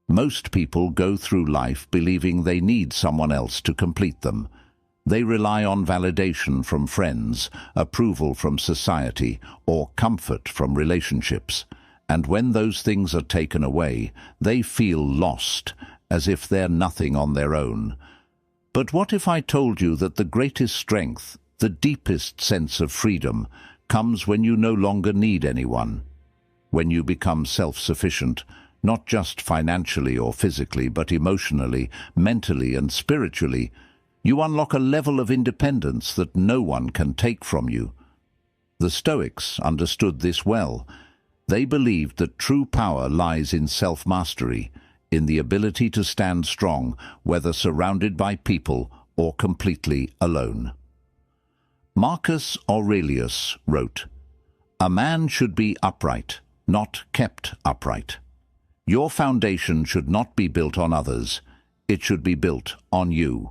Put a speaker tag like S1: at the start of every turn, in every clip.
S1: Most people go through life believing they need someone else to complete them. They rely on validation from friends, approval from society, or comfort from relationships. And when those things are taken away, they feel lost, as if they're nothing on their own. But what if I told you that the greatest strength, the deepest sense of freedom, comes when you no longer need anyone? When you become self-sufficient, not just financially or physically, but emotionally, mentally and spiritually, you unlock a level of independence that no one can take from you. The Stoics understood this well. They believed that true power lies in self-mastery, in the ability to stand strong, whether surrounded by people or completely alone. Marcus Aurelius wrote, "A man should be upright, not kept upright. Your foundation should not be built on others, it should be built on you."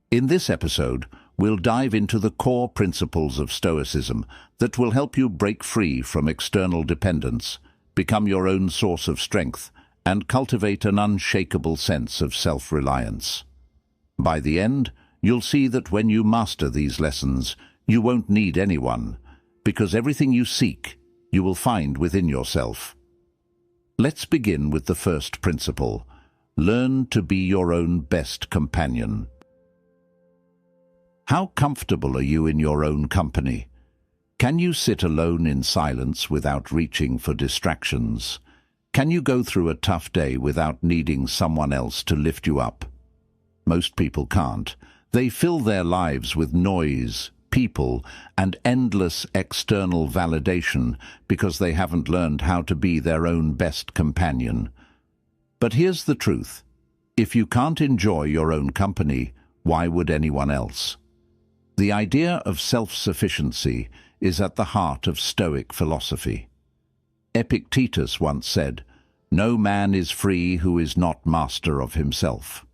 S1: In this episode, we'll dive into the core principles of Stoicism that will help you break free from external dependence, become your own source of strength, and cultivate an unshakable sense of self-reliance. By the end, you'll see that when you master these lessons, you won't need anyone, because everything you seek, you will find within yourself. Let's begin with the first principle. Learn to be your own best companion. How comfortable are you in your own company? Can you sit alone in silence without reaching for distractions? Can you go through a tough day without needing someone else to lift you up? Most people can't. They fill their lives with noise, people, and endless external validation because they haven't learned how to be their own best companion. But here's the truth. If you can't enjoy your own company, why would anyone else? The idea of self-sufficiency is at the heart of Stoic philosophy. Epictetus once said, "No man is free who is not master of himself."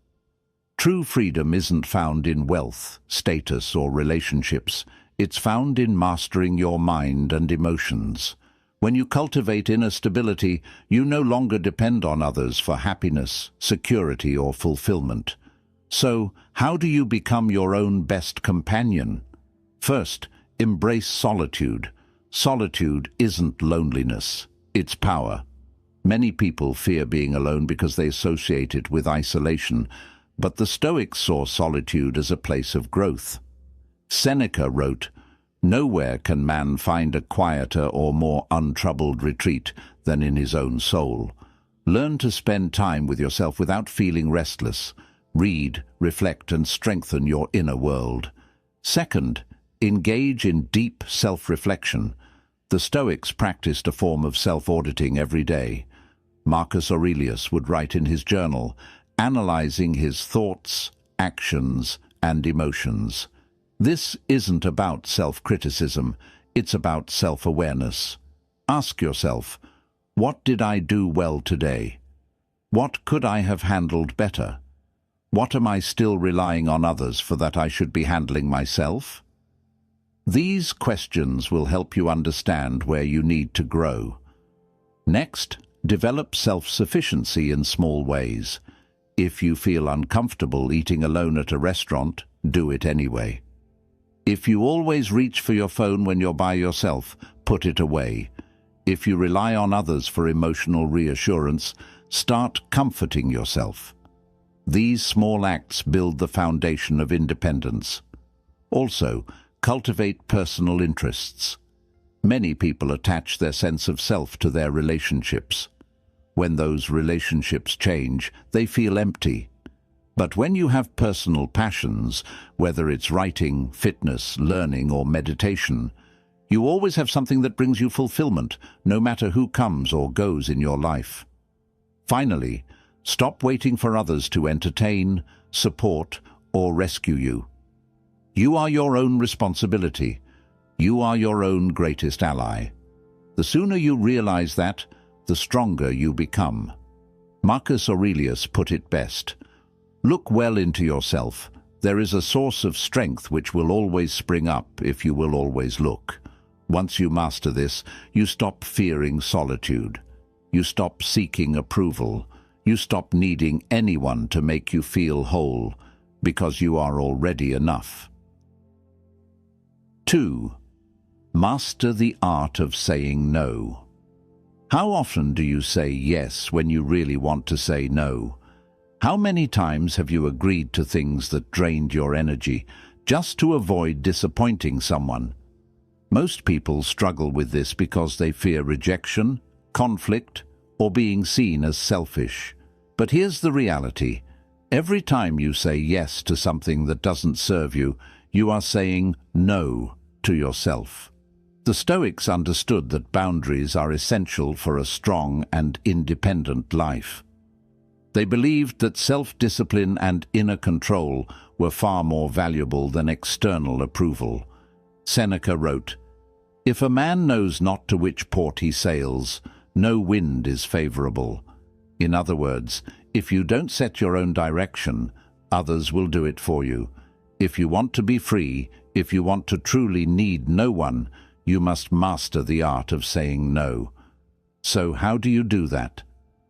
S1: True freedom isn't found in wealth, status, or relationships. It's found in mastering your mind and emotions. When you cultivate inner stability, you no longer depend on others for happiness, security, or fulfillment. So, how do you become your own best companion? First, embrace solitude. Solitude isn't loneliness, it's power. Many people fear being alone because they associate it with isolation, but the Stoics saw solitude as a place of growth. Seneca wrote, "Nowhere can man find a quieter or more untroubled retreat than in his own soul." Learn to spend time with yourself without feeling restless. Read, reflect, and strengthen your inner world. Second, engage in deep self-reflection. The Stoics practiced a form of self-auditing every day. Marcus Aurelius would write in his journal, analyzing his thoughts, actions, and emotions. This isn't about self-criticism, it's about self-awareness. Ask yourself, what did I do well today? What could I have handled better? What am I still relying on others for that I should be handling myself? These questions will help you understand where you need to grow. Next, develop self-sufficiency in small ways. If you feel uncomfortable eating alone at a restaurant, do it anyway. If you always reach for your phone when you're by yourself, put it away. If you rely on others for emotional reassurance, start comforting yourself. These small acts build the foundation of independence. Also, cultivate personal interests. Many people attach their sense of self to their relationships. When those relationships change, they feel empty. But when you have personal passions, whether it's writing, fitness, learning, or meditation, you always have something that brings you fulfillment, no matter who comes or goes in your life. Finally, stop waiting for others to entertain, support, or rescue you. You are your own responsibility. You are your own greatest ally. The sooner you realize that, the stronger you become. Marcus Aurelius put it best. Look well into yourself. There is a source of strength which will always spring up if you will always look. Once you master this, you stop fearing solitude. You stop seeking approval. You stop needing anyone to make you feel whole, because you are already enough. 2. Master the art of saying no. How often do you say yes when you really want to say no? How many times have you agreed to things that drained your energy just to avoid disappointing someone? Most people struggle with this because they fear rejection, conflict, or being seen as selfish. But here's the reality. Every time you say yes to something that doesn't serve you, you are saying no to yourself. The Stoics understood that boundaries are essential for a strong and independent life. They believed that self-discipline and inner control were far more valuable than external approval. Seneca wrote, "If a man knows not to which port he sails, no wind is favorable." In other words, if you don't set your own direction, others will do it for you. If you want to be free, if you want to truly need no one, you must master the art of saying no. So how do you do that?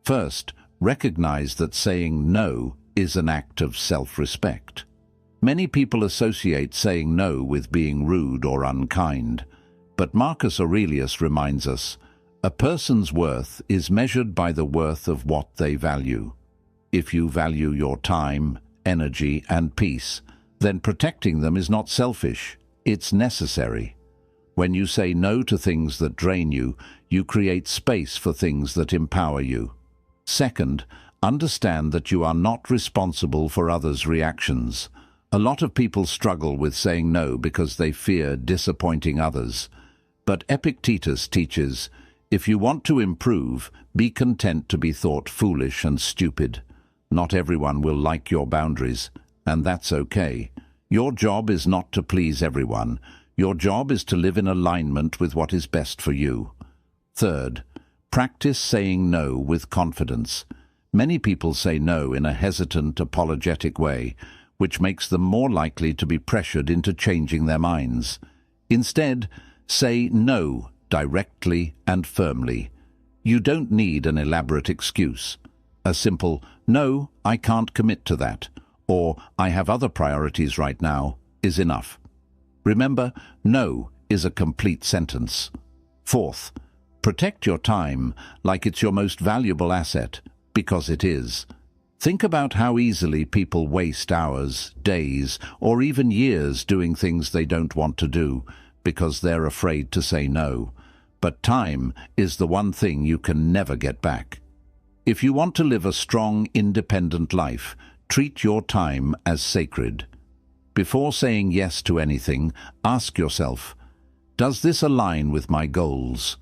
S1: First, recognize that saying no is an act of self-respect. Many people associate saying no with being rude or unkind, but Marcus Aurelius reminds us, a person's worth is measured by the worth of what they value. If you value your time, energy, and peace, then protecting them is not selfish, it's necessary. When you say no to things that drain you, you create space for things that empower you. Second, understand that you are not responsible for others' reactions. A lot of people struggle with saying no because they fear disappointing others. But Epictetus teaches, if you want to improve, be content to be thought foolish and stupid. Not everyone will like your boundaries, and that's okay. Your job is not to please everyone. Your job is to live in alignment with what is best for you. Third, practice saying no with confidence. Many people say no in a hesitant, apologetic way, which makes them more likely to be pressured into changing their minds. Instead, say no directly and firmly. You don't need an elaborate excuse. A simple, "No, I can't commit to that," or "I have other priorities right now," is enough. Remember, no is a complete sentence. Fourth, protect your time like it's your most valuable asset, because it is. Think about how easily people waste hours, days, or even years doing things they don't want to do because they're afraid to say no. But time is the one thing you can never get back. If you want to live a strong, independent life, treat your time as sacred. Before saying yes to anything, ask yourself, does this align with my goals?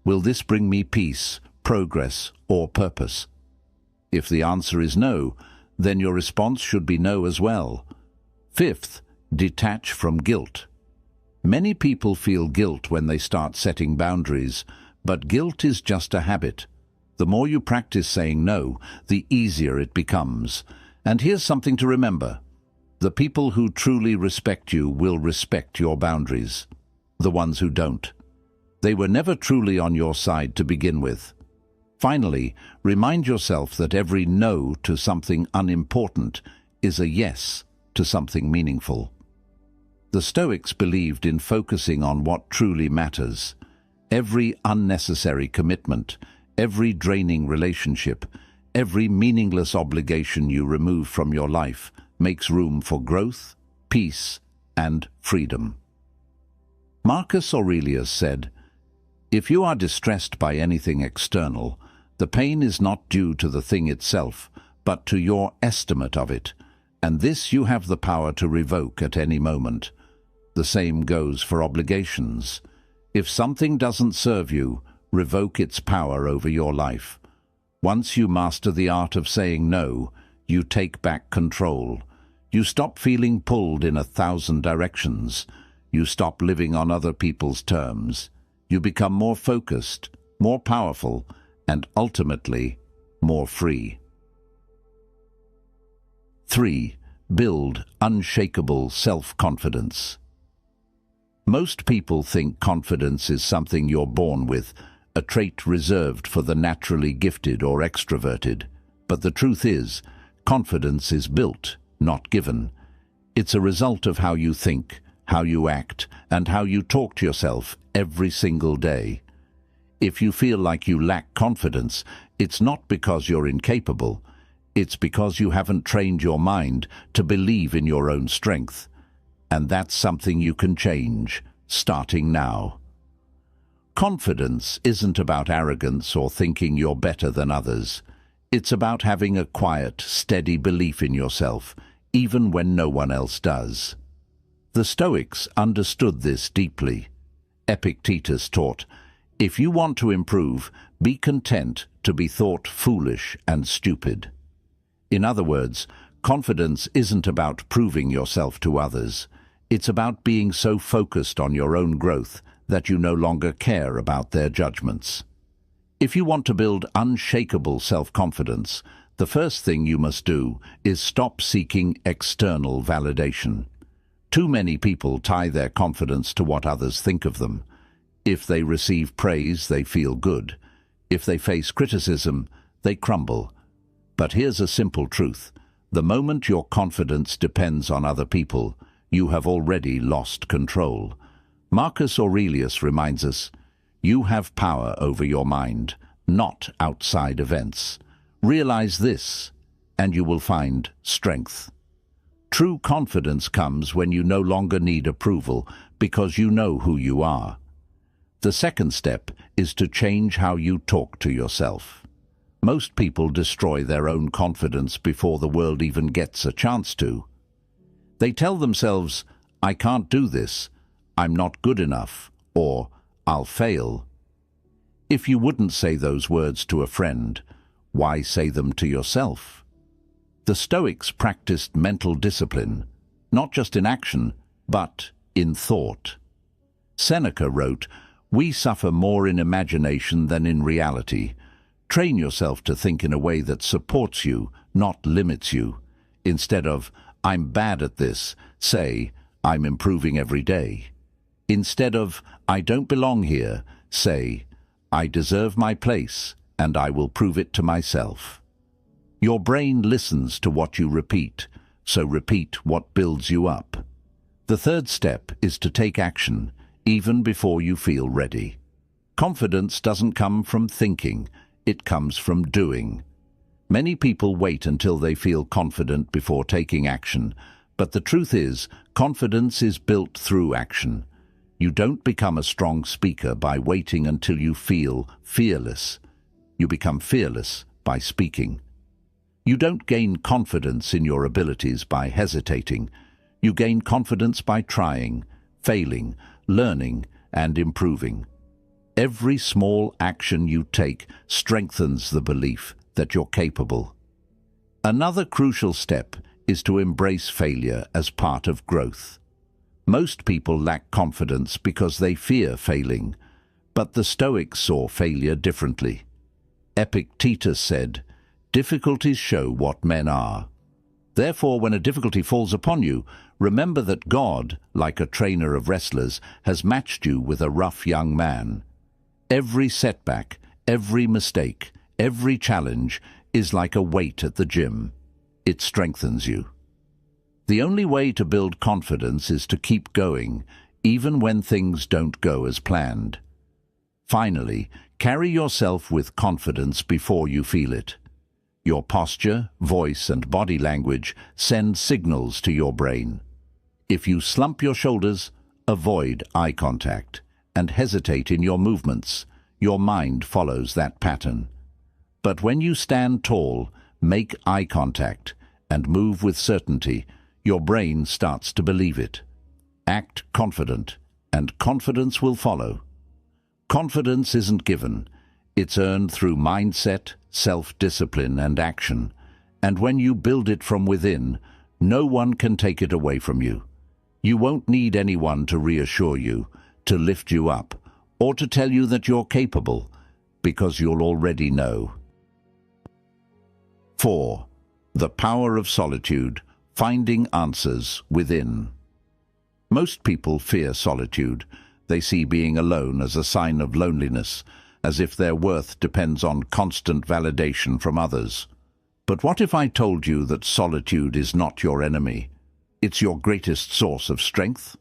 S1: Will this bring me peace, progress, or purpose? If the answer is no, then your response should be no as well. Fifth, detach from guilt. Many people feel guilt when they start setting boundaries, but guilt is just a habit. The more you practice saying no, the easier it becomes. And here's something to remember. The people who truly respect you will respect your boundaries. The ones who don't. They were never truly on your side to begin with. Finally, remind yourself that every no to something unimportant is a yes to something meaningful. The Stoics believed in focusing on what truly matters. Every unnecessary commitment, every draining relationship, every meaningless obligation you remove from your life makes room for growth, peace, and freedom. Marcus Aurelius said, "If you are distressed by anything external, the pain is not due to the thing itself, but to your estimate of it, and this you have the power to revoke at any moment." The same goes for obligations. If something doesn't serve you, revoke its power over your life. Once you master the art of saying no, you take back control. You stop feeling pulled in 1,000 directions. You stop living on other people's terms. You become more focused, more powerful, and ultimately, more free. 3. Build unshakable self-confidence. Most people think confidence is something you're born with, a trait reserved for the naturally gifted or extroverted. But the truth is, confidence is built, not given. It's a result of how you think, how you act, and how you talk to yourself every single day. If you feel like you lack confidence, it's not because you're incapable. It's because you haven't trained your mind to believe in your own strength. And that's something you can change, starting now. Confidence isn't about arrogance or thinking you're better than others. It's about having a quiet, steady belief in yourself, even when no one else does. The Stoics understood this deeply. Epictetus taught, "If you want to improve, be content to be thought foolish and stupid." In other words, confidence isn't about proving yourself to others. It's about being so focused on your own growth that you no longer care about their judgments. If you want to build unshakable self-confidence, the first thing you must do is stop seeking external validation. Too many people tie their confidence to what others think of them. If they receive praise, they feel good. If they face criticism, they crumble. But here's a simple truth. The moment your confidence depends on other people, you have already lost control. Marcus Aurelius reminds us, "You have power over your mind, not outside events. Realize this, and you will find strength." True confidence comes when you no longer need approval because you know who you are. The second step is to change how you talk to yourself. Most people destroy their own confidence before the world even gets a chance to. They tell themselves, "I can't do this," "I'm not good enough," or "I'll fail." If you wouldn't say those words to a friend, why say them to yourself? The Stoics practiced mental discipline, not just in action, but in thought. Seneca wrote, "We suffer more in imagination than in reality." Train yourself to think in a way that supports you, not limits you. Instead of, "I'm bad at this," say, "I'm improving every day." Instead of, "I don't belong here," say, "I deserve my place, and I will prove it to myself." Your brain listens to what you repeat, so repeat what builds you up. The third step is to take action, even before you feel ready. Confidence doesn't come from thinking, it comes from doing. Many people wait until they feel confident before taking action, but the truth is, confidence is built through action. You don't become a strong speaker by waiting until you feel fearless. You become fearless by speaking. You don't gain confidence in your abilities by hesitating. You gain confidence by trying, failing, learning, and improving. Every small action you take strengthens the belief that you're capable. Another crucial step is to embrace failure as part of growth. Most people lack confidence because they fear failing, but the Stoics saw failure differently. Epictetus said, "Difficulties show what men are." Therefore, when a difficulty falls upon you, remember that God, like a trainer of wrestlers, has matched you with a rough young man. Every setback, every mistake, every challenge is like a weight at the gym. It strengthens you. The only way to build confidence is to keep going, even when things don't go as planned. Finally, carry yourself with confidence before you feel it. Your posture, voice, and body language send signals to your brain. If you slump your shoulders, avoid eye contact, and hesitate in your movements, your mind follows that pattern. But when you stand tall, make eye contact, and move with certainty, your brain starts to believe it. Act confident, and confidence will follow. Confidence isn't given. It's earned through mindset, self-discipline, and action. And when you build it from within, no one can take it away from you. You won't need anyone to reassure you, to lift you up, or to tell you that you're capable, because you'll already know. 4. The power of solitude, finding answers within. Most people fear solitude. They see being alone as a sign of loneliness, as if their worth depends on constant validation from others. But what if I told you that solitude is not your enemy? It's your greatest source of strength?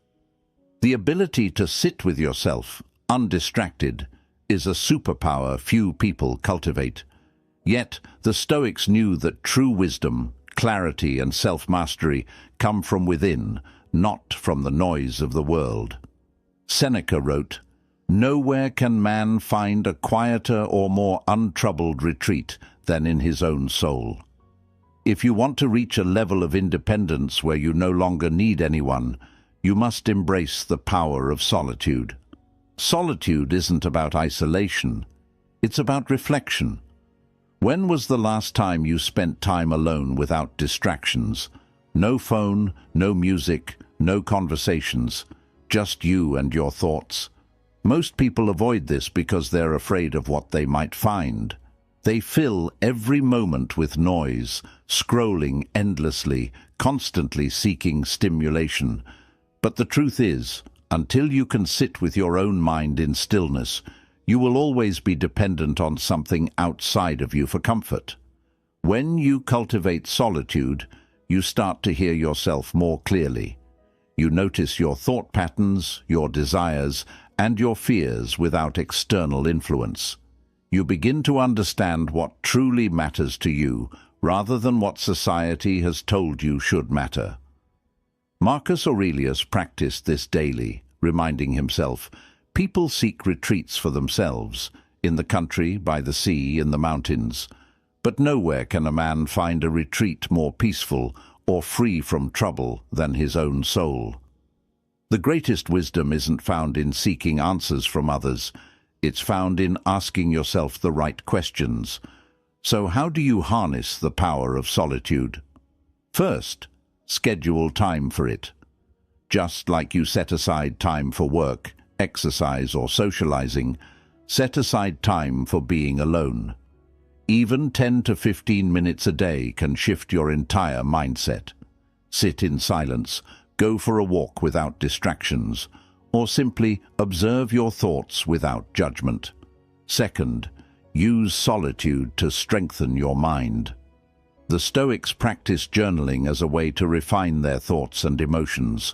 S1: The ability to sit with yourself, undistracted, is a superpower few people cultivate. Yet, the Stoics knew that true wisdom, clarity and self-mastery come from within, not from the noise of the world. Seneca wrote, "Nowhere can man find a quieter or more untroubled retreat than in his own soul." If you want to reach a level of independence where you no longer need anyone, you must embrace the power of solitude. Solitude isn't about isolation, it's about reflection. When was the last time you spent time alone without distractions? No phone, no music, no conversations, just you and your thoughts. Most people avoid this because they're afraid of what they might find. They fill every moment with noise, scrolling endlessly, constantly seeking stimulation. But the truth is, until you can sit with your own mind in stillness, you will always be dependent on something outside of you for comfort. When you cultivate solitude, you start to hear yourself more clearly. You notice your thought patterns, your desires, and your fears without external influence. You begin to understand what truly matters to you, rather than what society has told you should matter. Marcus Aurelius practiced this daily, reminding himself, people seek retreats for themselves, in the country, by the sea, in the mountains. But nowhere can a man find a retreat more peaceful or free from trouble than his own soul. The greatest wisdom isn't found in seeking answers from others. It's found in asking yourself the right questions. So how do you harness the power of solitude? First, schedule time for it. Just like you set aside time for work, exercise or socializing, set aside time for being alone. Even 10 to 15 minutes a day can shift your entire mindset. Sit in silence, go for a walk without distractions, or simply observe your thoughts without judgment. Second, use solitude to strengthen your mind. The Stoics practiced journaling as a way to refine their thoughts and emotions.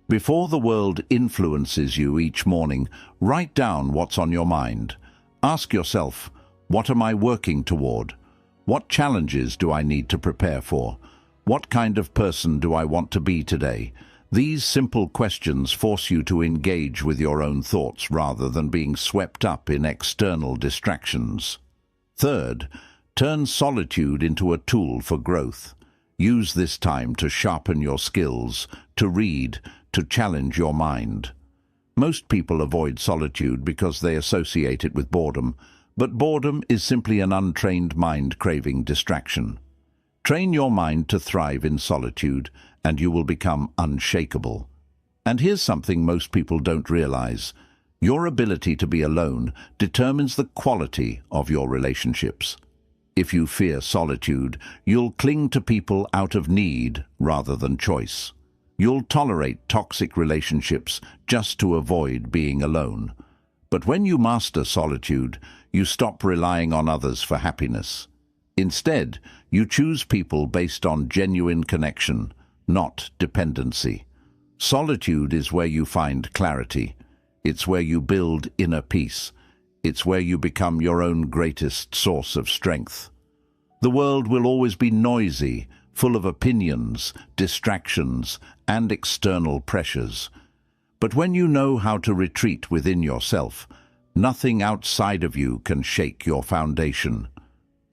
S1: Before the world influences you each morning, write down what's on your mind. Ask yourself, what am I working toward? What challenges do I need to prepare for? What kind of person do I want to be today? These simple questions force you to engage with your own thoughts rather than being swept up in external distractions. Third, turn solitude into a tool for growth. Use this time to sharpen your skills, to read, to challenge your mind. Most people avoid solitude because they associate it with boredom, but boredom is simply an untrained mind craving distraction. Train your mind to thrive in solitude, and you will become unshakable. And here's something most people don't realize. Your ability to be alone determines the quality of your relationships. If you fear solitude, you'll cling to people out of need rather than choice. You'll tolerate toxic relationships just to avoid being alone. But when you master solitude, you stop relying on others for happiness. Instead, you choose people based on genuine connection, not dependency. Solitude is where you find clarity. It's where you build inner peace. It's where you become your own greatest source of strength. The world will always be noisy, full of opinions, distractions, and external pressures. But when you know how to retreat within yourself, nothing outside of you can shake your foundation.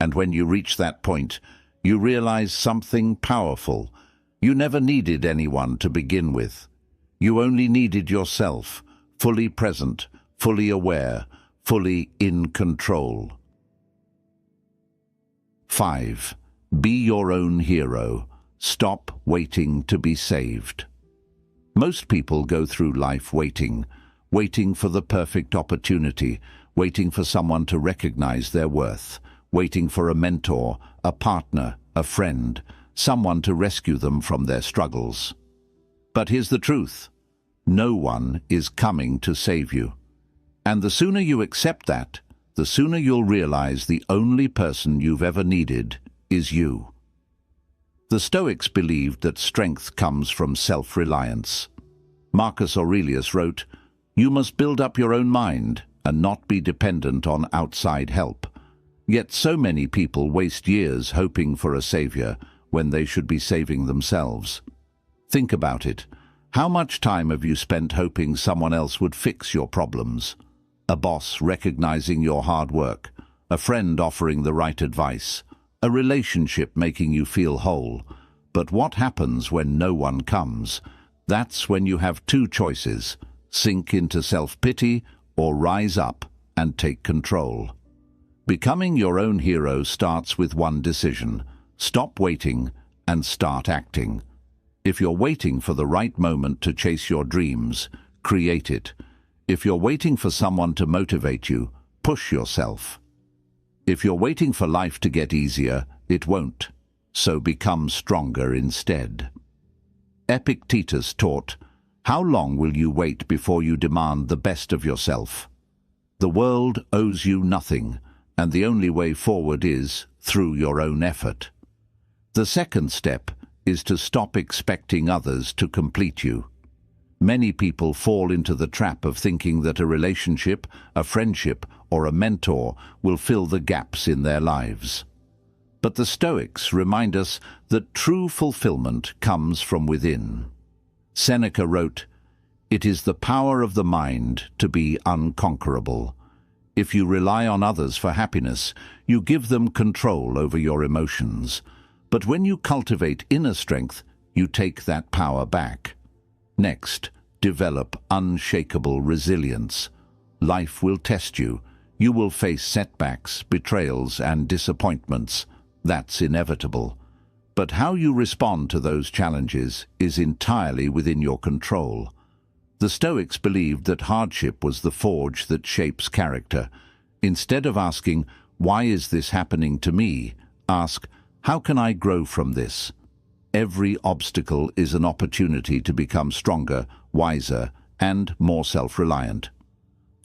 S1: And when you reach that point, you realize something powerful. You never needed anyone to begin with. You only needed yourself, fully present, fully aware, fully in control. 5. Be your own hero. Stop waiting to be saved. Most people go through life waiting for the perfect opportunity, waiting for someone to recognize their worth, waiting for a mentor, a partner, a friend, someone to rescue them from their struggles. But here's the truth. No one is coming to save you. And the sooner you accept that, the sooner you'll realize the only person you've ever needed is you. The Stoics believed that strength comes from self-reliance. Marcus Aurelius wrote, "You must build up your own mind and not be dependent on outside help." Yet so many people waste years hoping for a savior when they should be saving themselves. Think about it. How much time have you spent hoping someone else would fix your problems? A boss recognizing your hard work, a friend offering the right advice, a relationship making you feel whole. But what happens when no one comes? That's when you have two choices: sink into self-pity or rise up and take control. Becoming your own hero starts with one decision: stop waiting and start acting. If you're waiting for the right moment to chase your dreams, create it. If you're waiting for someone to motivate you, push yourself. If you're waiting for life to get easier, it won't. So become stronger instead. Epictetus taught, "How long will you wait before you demand the best of yourself? The world owes you nothing, and the only way forward is through your own effort." The second step is to stop expecting others to complete you. Many people fall into the trap of thinking that a relationship, a friendship, or a mentor will fill the gaps in their lives. But the Stoics remind us that true fulfillment comes from within. Seneca wrote, "It is the power of the mind to be unconquerable. If you rely on others for happiness, you give them control over your emotions. But when you cultivate inner strength, you take that power back." Next, develop unshakable resilience. Life will test you. You will face setbacks, betrayals, and disappointments. That's inevitable. But how you respond to those challenges is entirely within your control. The Stoics believed that hardship was the forge that shapes character. Instead of asking, "Why is this happening to me?" ask, "How can I grow from this?" Every obstacle is an opportunity to become stronger, wiser, and more self-reliant.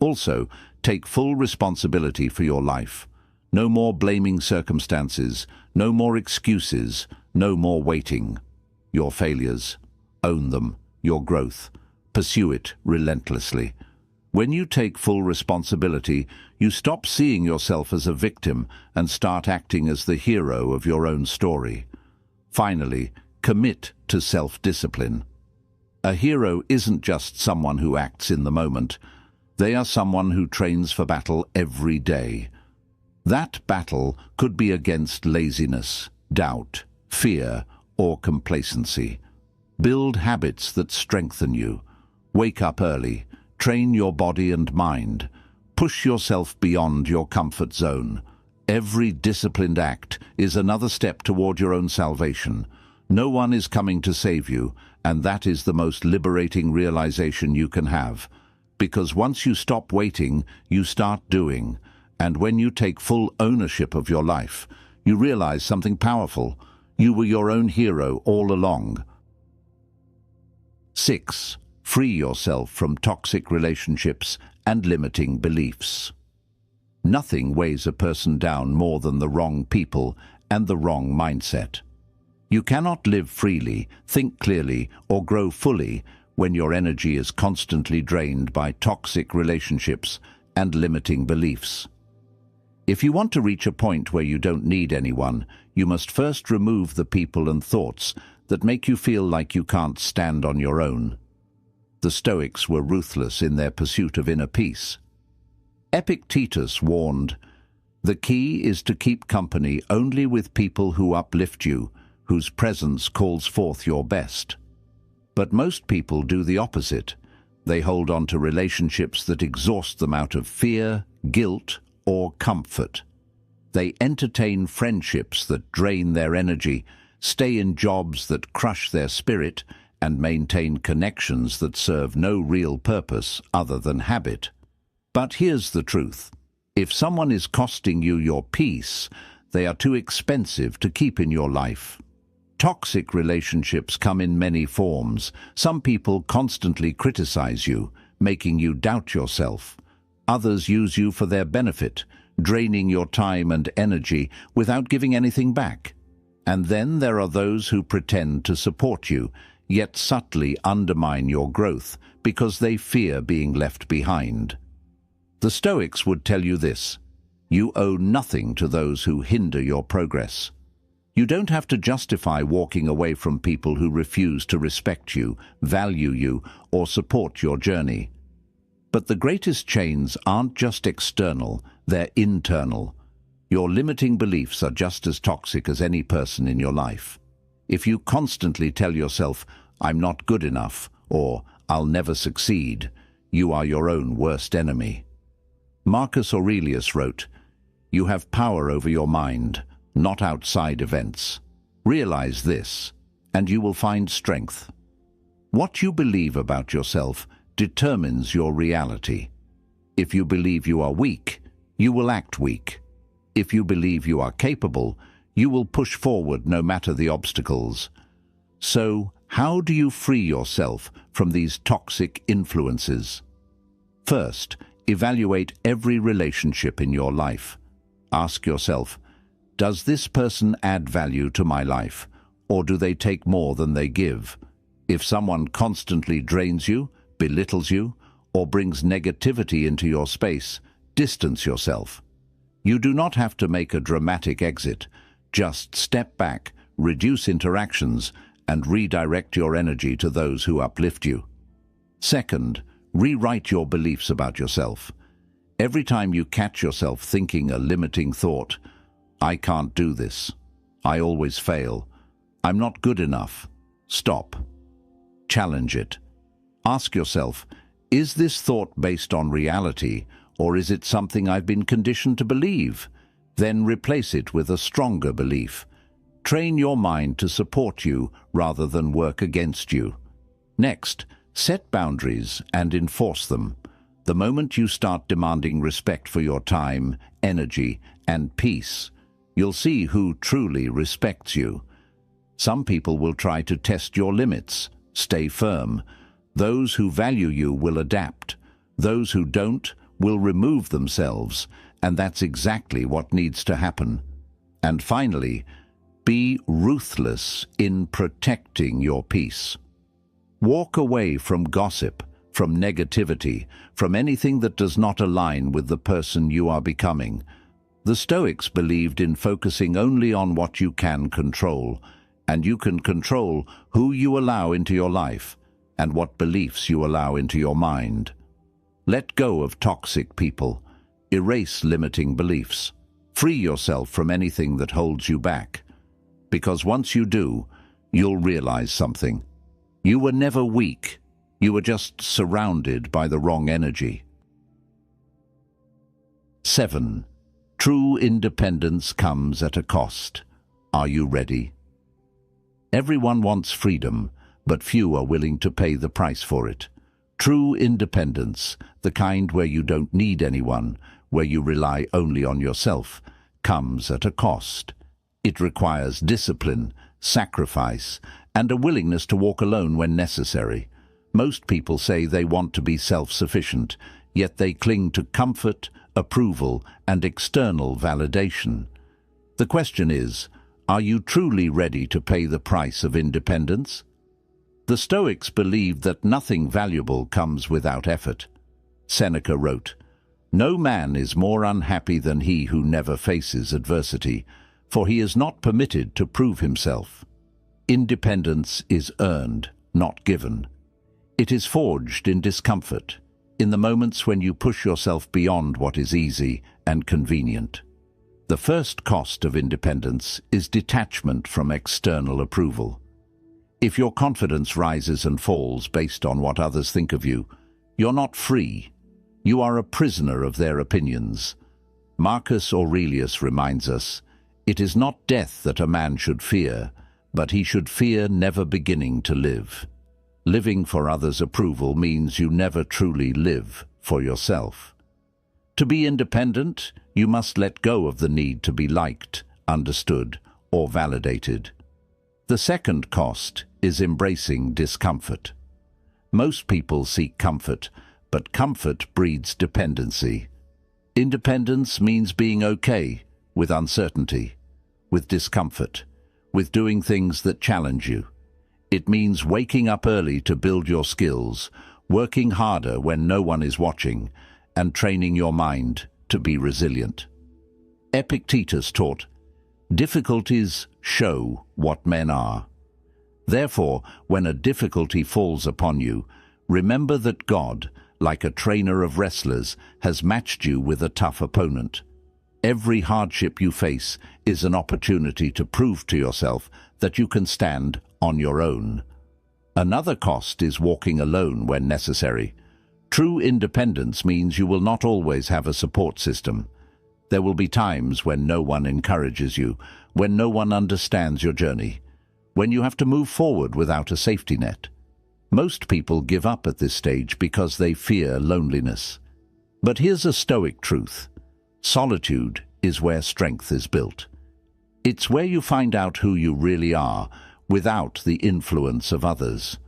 S1: Also, take full responsibility for your life. No more blaming circumstances, no more excuses, no more waiting. Your failures, own them. Your growth, pursue it relentlessly. When you take full responsibility, you stop seeing yourself as a victim and start acting as the hero of your own story. Finally, commit to self-discipline. A hero isn't just someone who acts in the moment. They are someone who trains for battle every day. That battle could be against laziness, doubt, fear, or complacency. Build habits that strengthen you. Wake up early. Train your body and mind. Push yourself beyond your comfort zone. Every disciplined act is another step toward your own salvation. No one is coming to save you, and that is the most liberating realization you can have. Because once you stop waiting, you start doing. And when you take full ownership of your life, you realize something powerful. You were your own hero all along. 6. Free yourself from toxic relationships and limiting beliefs. Nothing weighs a person down more than the wrong people and the wrong mindset. You cannot live freely, think clearly, or grow fully when your energy is constantly drained by toxic relationships and limiting beliefs. If you want to reach a point where you don't need anyone, you must first remove the people and thoughts that make you feel like you can't stand on your own. The Stoics were ruthless in their pursuit of inner peace. Epictetus warned, "The key is to keep company only with people who uplift you, whose presence calls forth your best." But most people do the opposite. They hold on to relationships that exhaust them out of fear, guilt, or comfort. They entertain friendships that drain their energy, stay in jobs that crush their spirit, and maintain connections that serve no real purpose other than habit. But here's the truth. If someone is costing you your peace, they are too expensive to keep in your life. Toxic relationships come in many forms. Some people constantly criticize you, making you doubt yourself. Others use you for their benefit, draining your time and energy without giving anything back. And then there are those who pretend to support you, yet subtly undermine your growth because they fear being left behind. The Stoics would tell you this: you owe nothing to those who hinder your progress. You don't have to justify walking away from people who refuse to respect you, value you, or support your journey. But the greatest chains aren't just external, they're internal. Your limiting beliefs are just as toxic as any person in your life. If you constantly tell yourself, "I'm not good enough," or "I'll never succeed," you are your own worst enemy. Marcus Aurelius wrote, "You have power over your mind, not outside events. Realize this, and you will find strength." What you believe about yourself determines your reality. If you believe you are weak, you will act weak. If you believe you are capable, you will push forward no matter the obstacles. So, how do you free yourself from these toxic influences? First, evaluate every relationship in your life. Ask yourself, does this person add value to my life, or do they take more than they give? If someone constantly drains you, belittles you, or brings negativity into your space, distance yourself. You do not have to make a dramatic exit. Just step back, reduce interactions, and redirect your energy to those who uplift you. Second, rewrite your beliefs about yourself. Every time you catch yourself thinking a limiting thought, "I can't do this," "I always fail," "I'm not good enough," stop. Challenge it. Ask yourself, is this thought based on reality, or is it something I've been conditioned to believe? Then replace it with a stronger belief. Train your mind to support you rather than work against you. Next, set boundaries and enforce them. The moment you start demanding respect for your time, energy, and peace, you'll see who truly respects you. Some people will try to test your limits. Stay firm. Those who value you will adapt. Those who don't will remove themselves, and that's exactly what needs to happen. And finally, be ruthless in protecting your peace. Walk away from gossip, from negativity, from anything that does not align with the person you are becoming. The Stoics believed in focusing only on what you can control, and you can control who you allow into your life and what beliefs you allow into your mind. Let go of toxic people. Erase limiting beliefs. Free yourself from anything that holds you back. Because once you do, you'll realize something. You were never weak. You were just surrounded by the wrong energy. 7. True independence comes at a cost. Are you ready? Everyone wants freedom, but few are willing to pay the price for it. True independence, the kind where you don't need anyone, where you rely only on yourself, comes at a cost. It requires discipline, sacrifice, and a willingness to walk alone when necessary. Most people say they want to be self-sufficient, yet they cling to comfort, approval, and external validation. The question is, are you truly ready to pay the price of independence? The Stoics believed that nothing valuable comes without effort. Seneca wrote, "No man is more unhappy than he who never faces adversity, for he is not permitted to prove himself." Independence is earned, not given. It is forged in discomfort, in the moments when you push yourself beyond what is easy and convenient. The first cost of independence is detachment from external approval. If your confidence rises and falls based on what others think of you, you're not free. You are a prisoner of their opinions. Marcus Aurelius reminds us, "It is not death that a man should fear, but he should fear never beginning to live." Living for others' approval means you never truly live for yourself. To be independent, you must let go of the need to be liked, understood, or validated. The second cost is embracing discomfort. Most people seek comfort, but comfort breeds dependency. Independence means being okay with uncertainty, with discomfort, with doing things that challenge you. It means waking up early to build your skills, working harder when no one is watching, and training your mind to be resilient. Epictetus taught, "Difficulties show what men are." Therefore, when a difficulty falls upon you, remember that God, like a trainer of wrestlers, has matched you with a tough opponent. Every hardship you face is an opportunity to prove to yourself that you can stand on your own. Another cost is walking alone when necessary. True independence means you will not always have a support system. There will be times when no one encourages you, when no one understands your journey, when you have to move forward without a safety net. Most people give up at this stage because they fear loneliness. But here's a Stoic truth. Solitude is where strength is built. It's where you find out who you really are without the influence of others.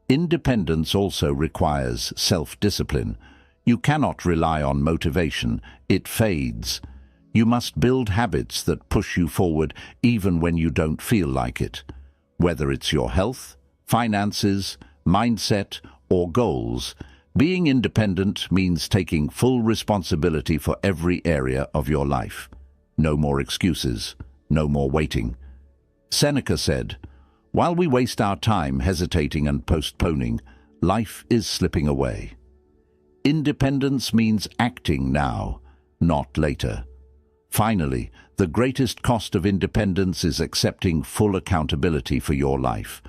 S1: Independence also requires self-discipline. You cannot rely on motivation. It fades. You must build habits that push you forward even when you don't feel like it. Whether it's your health, finances, mindset, or goals, being independent means taking full responsibility for every area of your life. No more excuses, no more waiting. Seneca said, "While we waste our time hesitating and postponing, life is slipping away." Independence means acting now, not later. Finally, the greatest cost of independence is accepting full accountability for your life.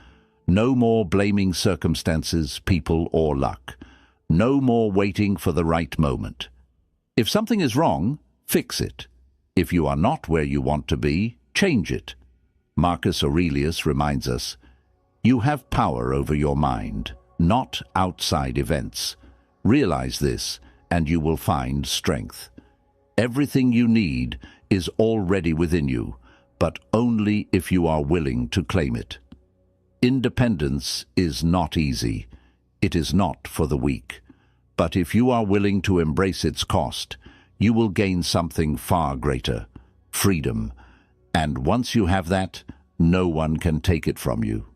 S1: No more blaming circumstances, people, or luck. No more waiting for the right moment. If something is wrong, fix it. If you are not where you want to be, change it. Marcus Aurelius reminds us, "You have power over your mind, not outside events. Realize this, and you will find strength. Everything you need is already within you, but only if you are willing to claim it." Independence is not easy. It is not for the weak. But if you are willing to embrace its cost, you will gain something far greater, freedom. And once you have that, no one can take it from you.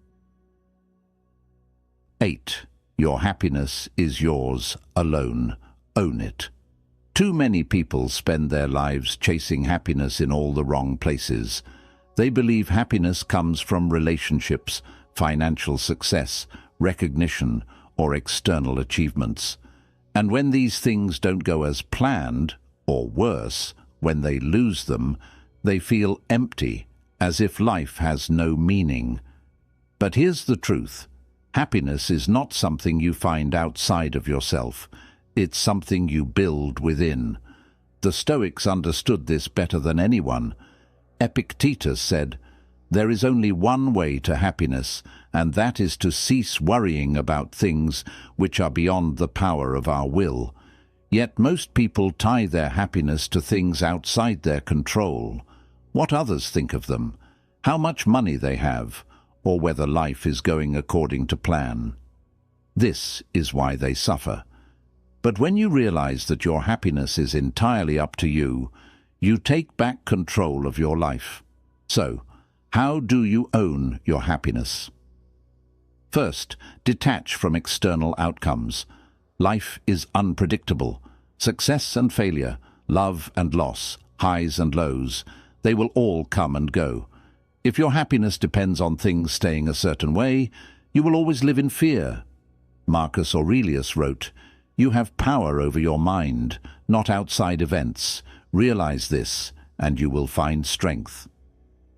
S1: 8. Your happiness is yours alone. Own it. Too many people spend their lives chasing happiness in all the wrong places. They believe happiness comes from relationships, financial success, recognition, or external achievements. And when these things don't go as planned, or worse, when they lose them, they feel empty, as if life has no meaning. But here's the truth. Happiness is not something you find outside of yourself. It's something you build within. The Stoics understood this better than anyone. Epictetus said, "There is only one way to happiness, and that is to cease worrying about things which are beyond the power of our will." Yet most people tie their happiness to things outside their control. What others think of them, how much money they have, or whether life is going according to plan. This is why they suffer. But when you realize that your happiness is entirely up to you, you take back control of your life. So, how do you own your happiness? First, detach from external outcomes. Life is unpredictable. Success and failure, love and loss, highs and lows, they will all come and go. If your happiness depends on things staying a certain way, you will always live in fear. Marcus Aurelius wrote, "You have power over your mind, not outside events. Realize this, and you will find strength."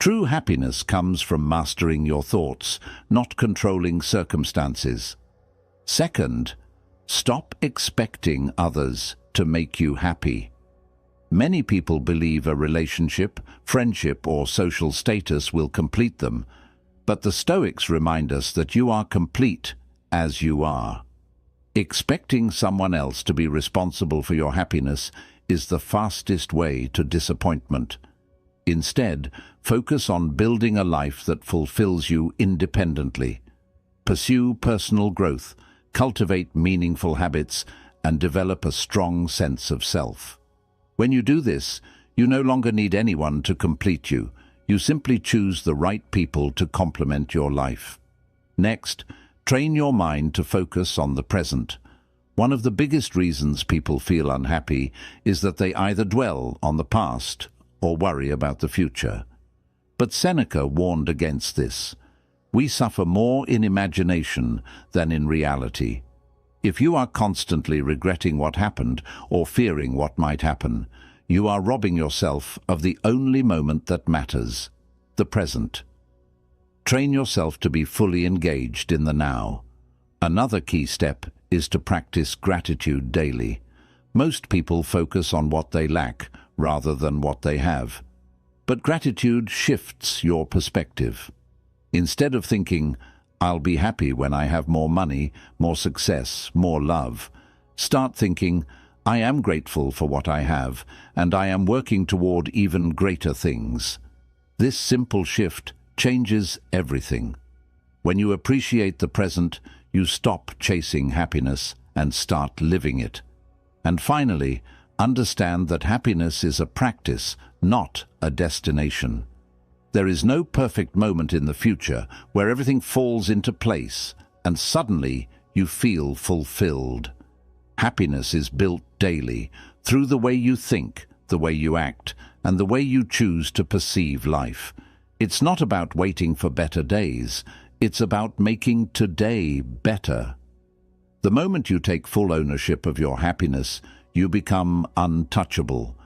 S1: True happiness comes from mastering your thoughts, not controlling circumstances. Second, stop expecting others to make you happy. Many people believe a relationship, friendship, or social status will complete them, but the Stoics remind us that you are complete as you are. Expecting someone else to be responsible for your happiness is the fastest way to disappointment. Instead, focus on building a life that fulfills you independently. Pursue personal growth, cultivate meaningful habits, and develop a strong sense of self. When you do this, you no longer need anyone to complete you. You simply choose the right people to complement your life. Next, train your mind to focus on the present. One of the biggest reasons people feel unhappy is that they either dwell on the past or worry about the future. But Seneca warned against this. We suffer more in imagination than in reality. If you are constantly regretting what happened or fearing what might happen, you are robbing yourself of the only moment that matters, the present. Train yourself to be fully engaged in the now. Another key step is to practice gratitude daily. Most people focus on what they lack rather than what they have. But gratitude shifts your perspective. Instead of thinking, "I'll be happy when I have more money, more success, more love," start thinking, "I am grateful for what I have, and I am working toward even greater things." This simple shift changes everything. When you appreciate the present, you stop chasing happiness and start living it. And finally, understand that happiness is a practice, not a destination. There is no perfect moment in the future where everything falls into place and suddenly you feel fulfilled. Happiness is built daily through the way you think, the way you act, and the way you choose to perceive life. It's not about waiting for better days. It's about making today better. The moment you take full ownership of your happiness, you become untouchable.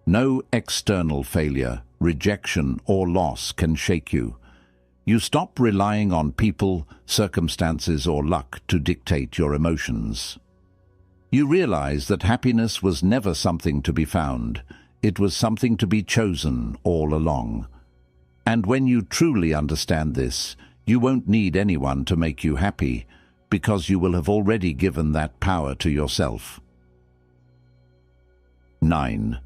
S1: No external failure, rejection, or loss can shake you. You stop relying on people, circumstances, or luck to dictate your emotions. You realize that happiness was never something to be found. It was something to be chosen all along. And when you truly understand this, you won't need anyone to make you happy, because you will have already given that power to yourself. 9.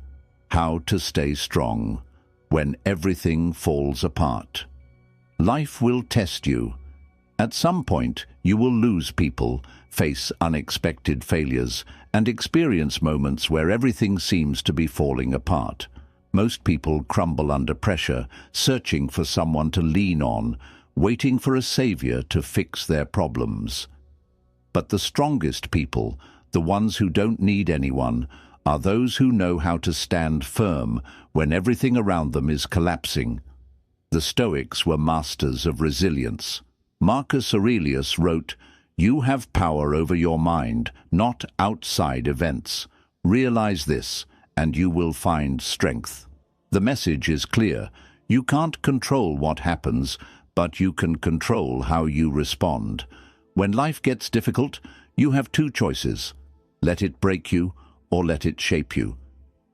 S1: How to stay strong when everything falls apart. Life will test you. At some point, you will lose people, face unexpected failures, and experience moments where everything seems to be falling apart. Most people crumble under pressure, searching for someone to lean on, waiting for a savior to fix their problems. But the strongest people, the ones who don't need anyone, are those who know how to stand firm when everything around them is collapsing. The Stoics were masters of resilience. Marcus Aurelius wrote, "You have power over your mind, not outside events. Realize this, and you will find strength." The message is clear. You can't control what happens, but you can control how you respond. When life gets difficult, you have two choices. Let it break you, or let it shape you.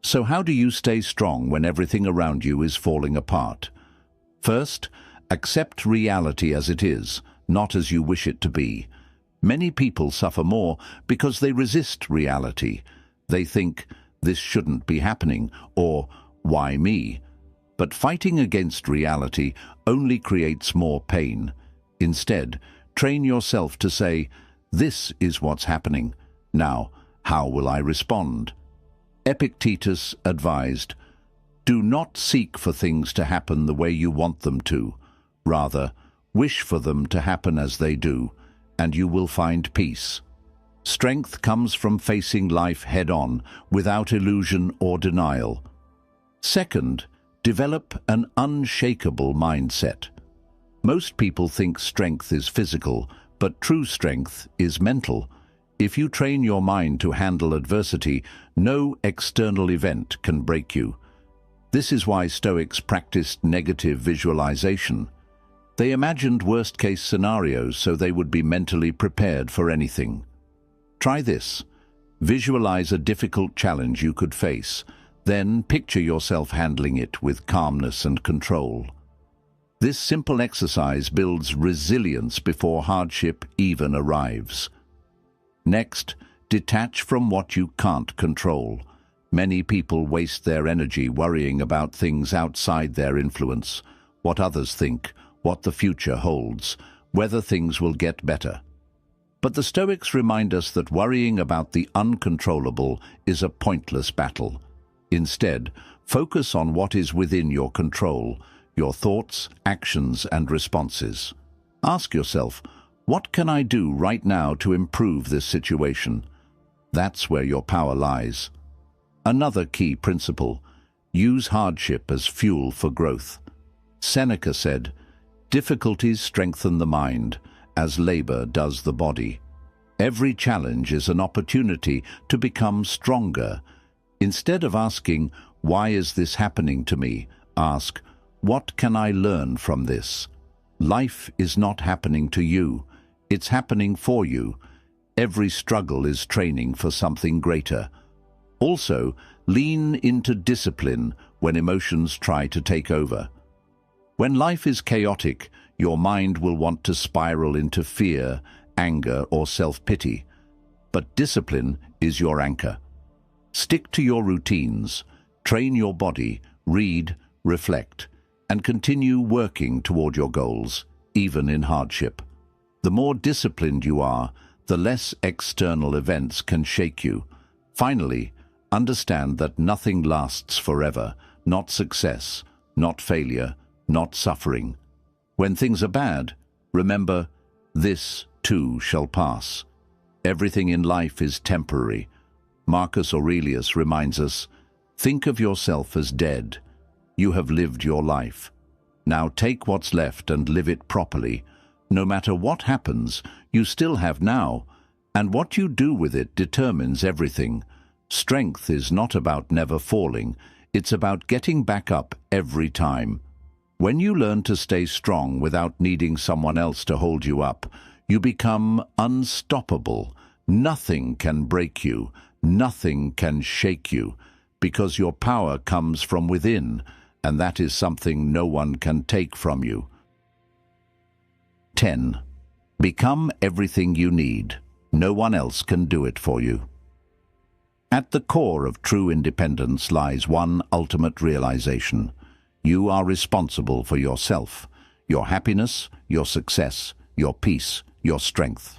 S1: So how do you stay strong when everything around you is falling apart? First, accept reality as it is, not as you wish it to be. Many people suffer more because they resist reality. They think, "This shouldn't be happening," or "Why me?" But fighting against reality only creates more pain. Instead, train yourself to say, "This is what's happening. Now, how will I respond?" Epictetus advised, "Do not seek for things to happen the way you want them to. Rather, wish for them to happen as they do, and you will find peace." Strength comes from facing life head-on, without illusion or denial. Second, develop an unshakable mindset. Most people think strength is physical, but true strength is mental. If you train your mind to handle adversity, no external event can break you. This is why Stoics practiced negative visualization. They imagined worst-case scenarios so they would be mentally prepared for anything. Try this. Visualize a difficult challenge you could face. Then picture yourself handling it with calmness and control. This simple exercise builds resilience before hardship even arrives. Next, detach from what you can't control. Many people waste their energy worrying about things outside their influence, what others think, what the future holds, whether things will get better. But the Stoics remind us that worrying about the uncontrollable is a pointless battle. Instead, focus on what is within your control, your thoughts, actions, and responses. Ask yourself, what can I do right now to improve this situation? That's where your power lies. Another key principle: use hardship as fuel for growth. Seneca said, "Difficulties strengthen the mind, as labor does the body." Every challenge is an opportunity to become stronger. Instead of asking, "Why is this happening to me?" ask, "What can I learn from this?" Life is not happening to you, it's happening for you. Every struggle is training for something greater. Also, lean into discipline when emotions try to take over. When life is chaotic, your mind will want to spiral into fear, anger, or self-pity. But discipline is your anchor. Stick to your routines, train your body, read, reflect, and continue working toward your goals, even in hardship. The more disciplined you are, the less external events can shake you. Finally, understand that nothing lasts forever, not success, not failure, not suffering. When things are bad, remember, this too shall pass. Everything in life is temporary. Marcus Aurelius reminds us, think of yourself as dead. You have lived your life. Now take what's left and live it properly. No matter what happens, you still have now, and what you do with it determines everything. Strength is not about never falling, it's about getting back up every time. When you learn to stay strong without needing someone else to hold you up, you become unstoppable. Nothing can break you, nothing can shake you, because your power comes from within, and that is something no one can take from you. 10. Become everything you need. No one else can do it for you. At the core of true independence lies one ultimate realization. You are responsible for yourself, your happiness, your success, your peace, your strength.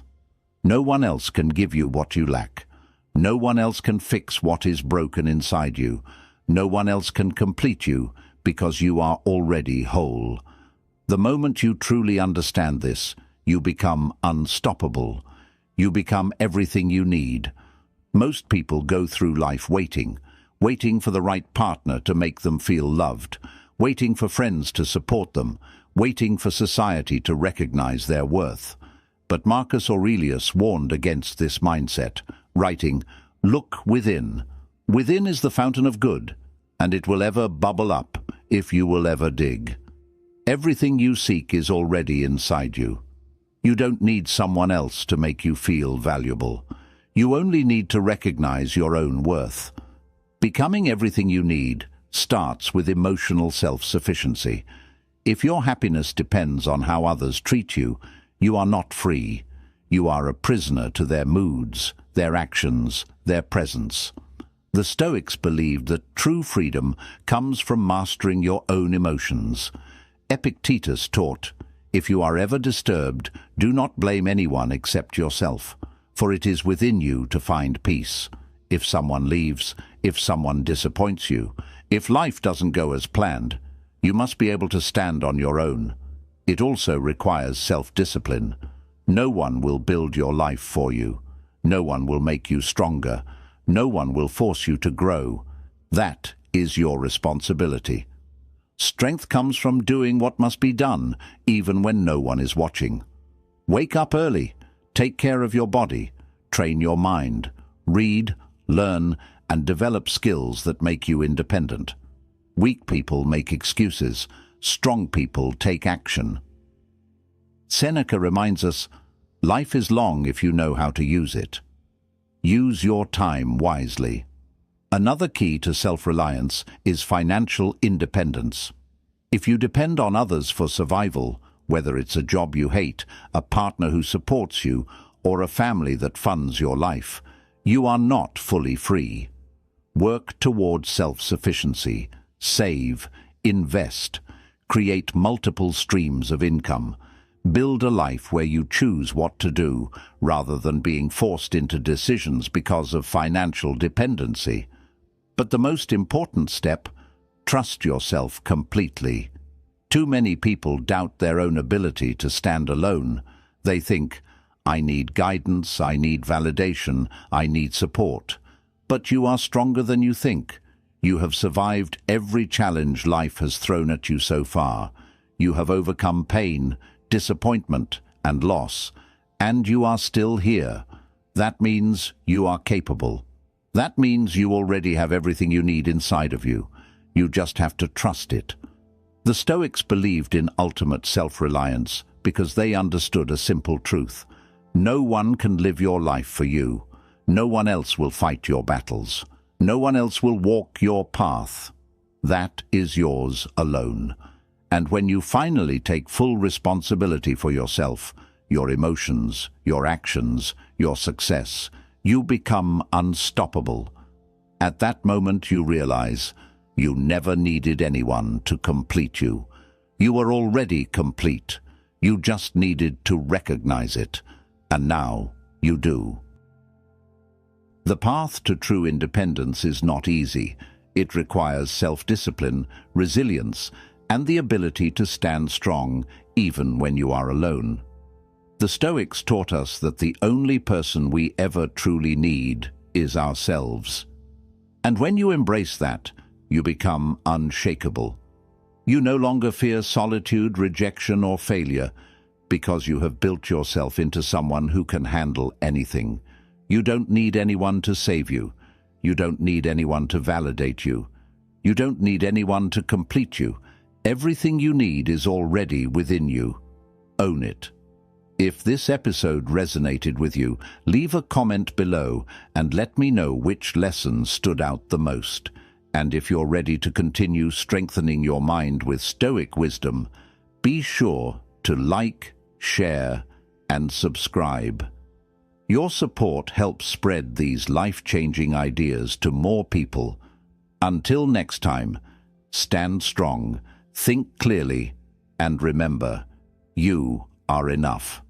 S1: No one else can give you what you lack. No one else can fix what is broken inside you. No one else can complete you, because you are already whole. The moment you truly understand this, you become unstoppable. You become everything you need. Most people go through life waiting for the right partner to make them feel loved, waiting for friends to support them, waiting for society to recognize their worth. But Marcus Aurelius warned against this mindset, writing, "Look within. Within is the fountain of good, and it will ever bubble up if you will ever dig." Everything you seek is already inside you. You don't need someone else to make you feel valuable. You only need to recognize your own worth. Becoming everything you need starts with emotional self-sufficiency. If your happiness depends on how others treat you, you are not free. You are a prisoner to their moods, their actions, their presence. The Stoics believed that true freedom comes from mastering your own emotions. Epictetus taught, "If you are ever disturbed, do not blame anyone except yourself, for it is within you to find peace. If someone leaves, if someone disappoints you, if life doesn't go as planned, you must be able to stand on your own." It also requires self-discipline. No one will build your life for you. No one will make you stronger. No one will force you to grow. That is your responsibility. Strength comes from doing what must be done, even when no one is watching. Wake up early, take care of your body, train your mind, read, learn, and develop skills that make you independent. Weak people make excuses, strong people take action. Seneca reminds us, life is long if you know how to use it. Use your time wisely. Another key to self-reliance is financial independence. If you depend on others for survival, whether it's a job you hate, a partner who supports you, or a family that funds your life, you are not fully free. Work towards self-sufficiency, save, invest, create multiple streams of income. Build a life where you choose what to do, rather than being forced into decisions because of financial dependency. But the most important step, trust yourself completely. Too many people doubt their own ability to stand alone. They think, I need guidance, I need validation, I need support. But you are stronger than you think. You have survived every challenge life has thrown at you so far. You have overcome pain, disappointment, and loss, and you are still here. That means you are capable. That means you already have everything you need inside of you. You just have to trust it. The Stoics believed in ultimate self-reliance because they understood a simple truth. No one can live your life for you. No one else will fight your battles. No one else will walk your path. That is yours alone. And when you finally take full responsibility for yourself, your emotions, your actions, your success, you become unstoppable. At that moment you realize you never needed anyone to complete you. You were already complete. You just needed to recognize it. And now you do. The path to true independence is not easy. It requires self-discipline, resilience, and the ability to stand strong even when you are alone. The Stoics taught us that the only person we ever truly need is ourselves. And when you embrace that, you become unshakable. You no longer fear solitude, rejection, or failure because you have built yourself into someone who can handle anything. You don't need anyone to save you. You don't need anyone to validate you. You don't need anyone to complete you. Everything you need is already within you. Own it. If this episode resonated with you, leave a comment below and let me know which lesson stood out the most. And if you're ready to continue strengthening your mind with Stoic wisdom, be sure to like, share, and subscribe. Your support helps spread these life-changing ideas to more people. Until next time, stand strong, think clearly, and remember, you are enough.